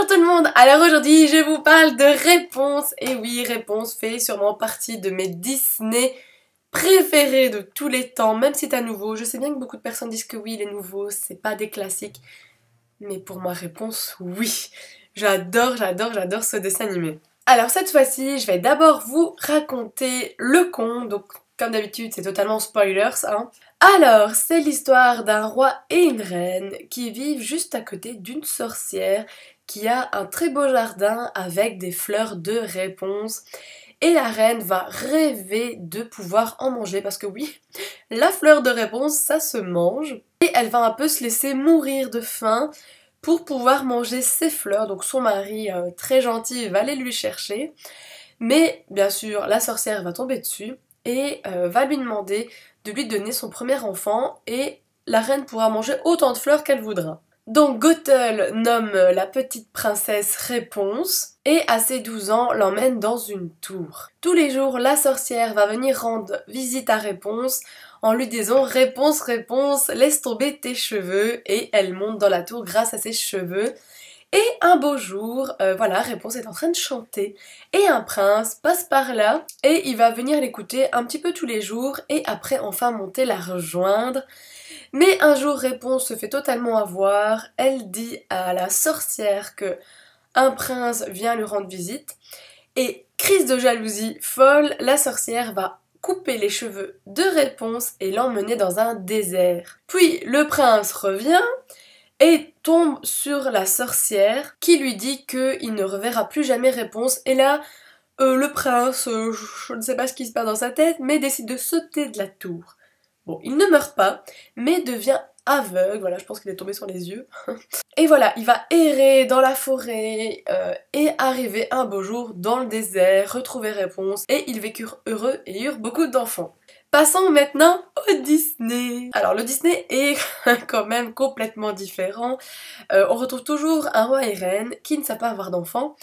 tout le monde, alors aujourd'hui je vous parle de Réponse. Et oui, Réponse fait sûrement partie de mes Disney préférés de tous les temps, même si c'est un nouveau. Je sais bien que beaucoup de personnes disent que oui, les nouveaux, c'est pas des classiques. Mais pour moi, Réponse, oui. J'adore ce dessin animé. Alors cette fois-ci, je vais d'abord vous raconter le conte, donc comme d'habitude c'est totalement spoilers, hein. Alors, c'est l'histoire d'un roi et une reine qui vivent juste à côté d'une sorcière qui a un très beau jardin avec des fleurs de réponse. Et la reine va rêver de pouvoir en manger parce que oui, la fleur de réponse, ça se mange. Et elle va un peu se laisser mourir de faim pour pouvoir manger ses fleurs. Donc son mari, très gentil, va aller lui chercher. Mais bien sûr, la sorcière va tomber dessus et va lui demander de lui donner son premier enfant et la reine pourra manger autant de fleurs qu'elle voudra. Donc Gothel nomme la petite princesse Réponse et à ses 12 ans l'emmène dans une tour. Tous les jours, la sorcière va venir rendre visite à Réponse en lui disant Réponse, Réponse, laisse tomber tes cheveux, et elle monte dans la tour grâce à ses cheveux. Et un beau jour, voilà, Réponse est en train de chanter et un prince passe par là et il va venir l'écouter un petit peu tous les jours et après enfin monter la rejoindre. Mais un jour Réponse se fait totalement avoir, elle dit à la sorcière que un prince vient lui rendre visite et crise de jalousie folle, la sorcière va couper les cheveux de Réponse et l'emmener dans un désert. Puis le prince revient et tombe sur la sorcière qui lui dit qu'il ne reverra plus jamais Réponse. Et là, le prince, je ne sais pas ce qui se passe dans sa tête, mais décide de sauter de la tour. Bon, il ne meurt pas, mais devient aveugle, voilà, je pense qu'il est tombé sur les yeux. Et voilà, il va errer dans la forêt et arriver un beau jour dans le désert, retrouver Réponse, et ils vécurent heureux et eurent beaucoup d'enfants. Passons maintenant au Disney. Alors le Disney est quand même complètement différent. On retrouve toujours un roi et reine qui ne savent pas avoir d'enfants.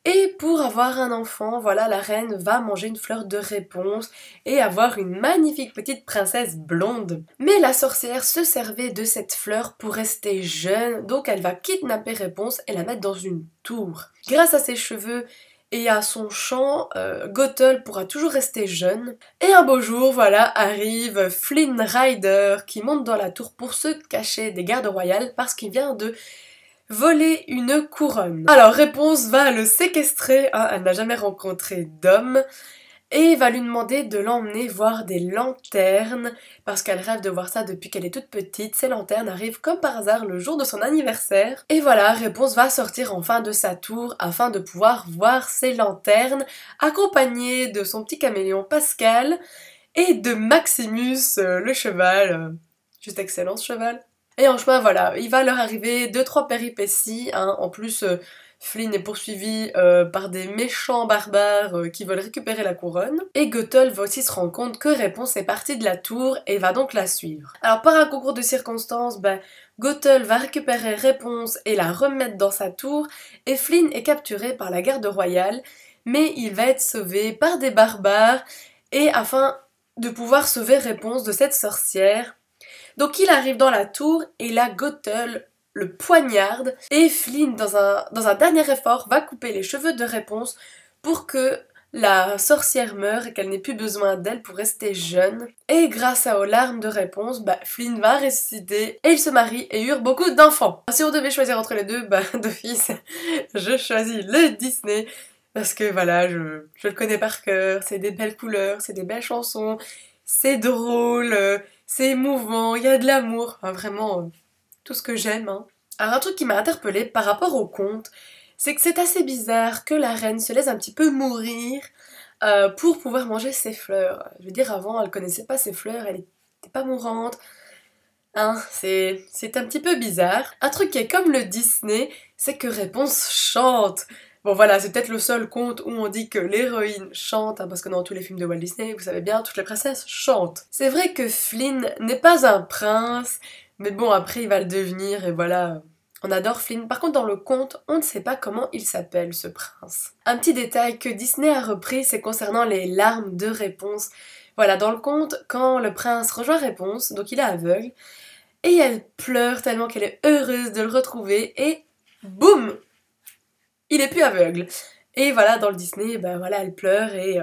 Et pour avoir un enfant, voilà, la reine va manger une fleur de réponse et avoir une magnifique petite princesse blonde. Mais la sorcière se servait de cette fleur pour rester jeune, donc elle va kidnapper Réponse et la mettre dans une tour. Grâce à ses cheveux et à son chant, Gothel pourra toujours rester jeune. Et un beau jour, voilà, arrive Flynn Rider qui monte dans la tour pour se cacher des gardes royales parce qu'il vient de voler une couronne. Alors Réponse va le séquestrer, hein, elle n'a jamais rencontré d'homme, et va lui demander de l'emmener voir des lanternes, parce qu'elle rêve de voir ça depuis qu'elle est toute petite. Ces lanternes arrivent comme par hasard le jour de son anniversaire. Et voilà, Réponse va sortir enfin de sa tour afin de pouvoir voir ces lanternes, accompagnée de son petit caméléon Pascal et de Maximus, le cheval. Juste excellent ce cheval. Et en chemin, voilà, il va leur arriver 2-3 péripéties, hein. En plus, Flynn est poursuivi par des méchants barbares qui veulent récupérer la couronne. Et Gothel va aussi se rendre compte que Réponse est partie de la tour et va donc la suivre. Alors par un concours de circonstances, Gothel va récupérer Réponse et la remettre dans sa tour, et Flynn est capturé par la garde royale, mais il va être sauvé par des barbares, et afin de pouvoir sauver Réponse de cette sorcière. Donc il arrive dans la tour et là Gothel le poignarde et Flynn dans un dernier effort va couper les cheveux de Réponse pour que la sorcière meure et qu'elle n'ait plus besoin d'elle pour rester jeune. Et grâce aux larmes de Réponse, Flynn va ressusciter et ils se marient et eurent beaucoup d'enfants. Si on devait choisir entre les deux, d'office, je choisis le Disney. Parce que voilà, je le connais par cœur, c'est des belles couleurs, c'est des belles chansons, c'est drôle, c'est émouvant, il y a de l'amour, enfin, vraiment tout ce que j'aime, hein. Alors un truc qui m'a interpellée par rapport au conte, c'est que c'est assez bizarre que la reine se laisse un petit peu mourir pour pouvoir manger ses fleurs. Je veux dire, avant elle connaissait pas ses fleurs, elle était pas mourante, hein, c'est un petit peu bizarre. Un truc qui est comme le Disney, c'est que Réponse chante. Bon voilà, c'est peut-être le seul conte où on dit que l'héroïne chante, hein, parce que dans tous les films de Walt Disney, vous savez bien, toutes les princesses chantent. C'est vrai que Flynn n'est pas un prince, mais bon, après il va le devenir, et voilà, on adore Flynn. Par contre, dans le conte, on ne sait pas comment il s'appelle, ce prince. Un petit détail que Disney a repris, c'est concernant les larmes de Réponse. Voilà, dans le conte, quand le prince rejoint Réponse, donc il est aveugle, et elle pleure tellement qu'elle est heureuse de le retrouver, et boum! il est plus aveugle. Et voilà, dans le Disney, ben voilà, elle pleure et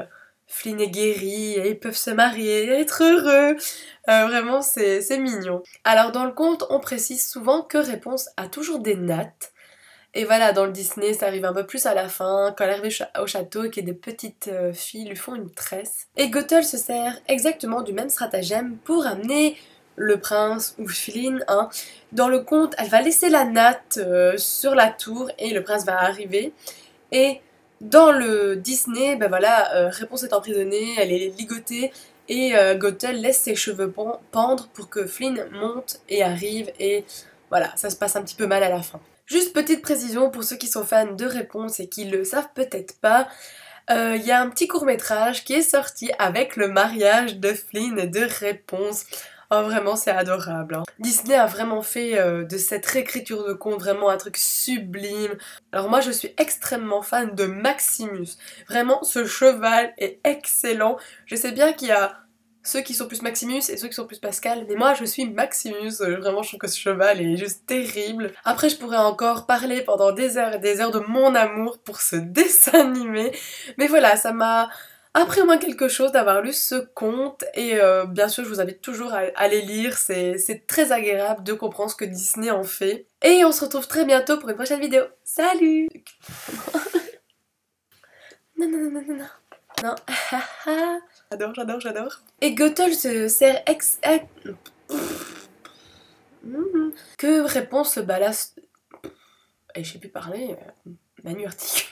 Flynn est guéri et ils peuvent se marier et être heureux. Vraiment, c'est mignon. Alors dans le conte, on précise souvent que Réponse a toujours des nattes. Et voilà, dans le Disney, ça arrive un peu plus à la fin, quand elle arrive au château et que des petites filles lui font une tresse. Et Gothel se sert exactement du même stratagème pour amener le prince ou Flynn. Hein. Dans le conte, elle va laisser la natte sur la tour et le prince va arriver. Et dans le Disney, ben voilà, Réponse est emprisonnée, elle est ligotée et Gothel laisse ses cheveux pendre pour que Flynn monte et arrive et voilà, ça se passe un petit peu mal à la fin. Juste petite précision pour ceux qui sont fans de Réponse et qui le savent peut-être pas, il y a un petit court-métrage qui est sorti avec le mariage de Flynn et de Réponse. Oh vraiment c'est adorable. Hein. Disney a vraiment fait de cette réécriture de conte vraiment un truc sublime. Alors moi je suis extrêmement fan de Maximus. Vraiment ce cheval est excellent. Je sais bien qu'il y a ceux qui sont plus Maximus et ceux qui sont plus Pascal, mais moi je suis Maximus, vraiment je trouve que ce cheval est juste terrible. Après je pourrais encore parler pendant des heures et des heures de mon amour pour ce dessin animé, mais voilà, ça m'a appris au moins quelque chose d'avoir lu ce conte et bien sûr je vous invite toujours à les lire, c'est très agréable de comprendre ce que Disney en fait. Et on se retrouve très bientôt pour une prochaine vidéo. Salut. Non, non, non, non, non, non. Non, j'adore. Et Gothel se sert que Réponse se balade... Et je sais plus parler, Manu articule.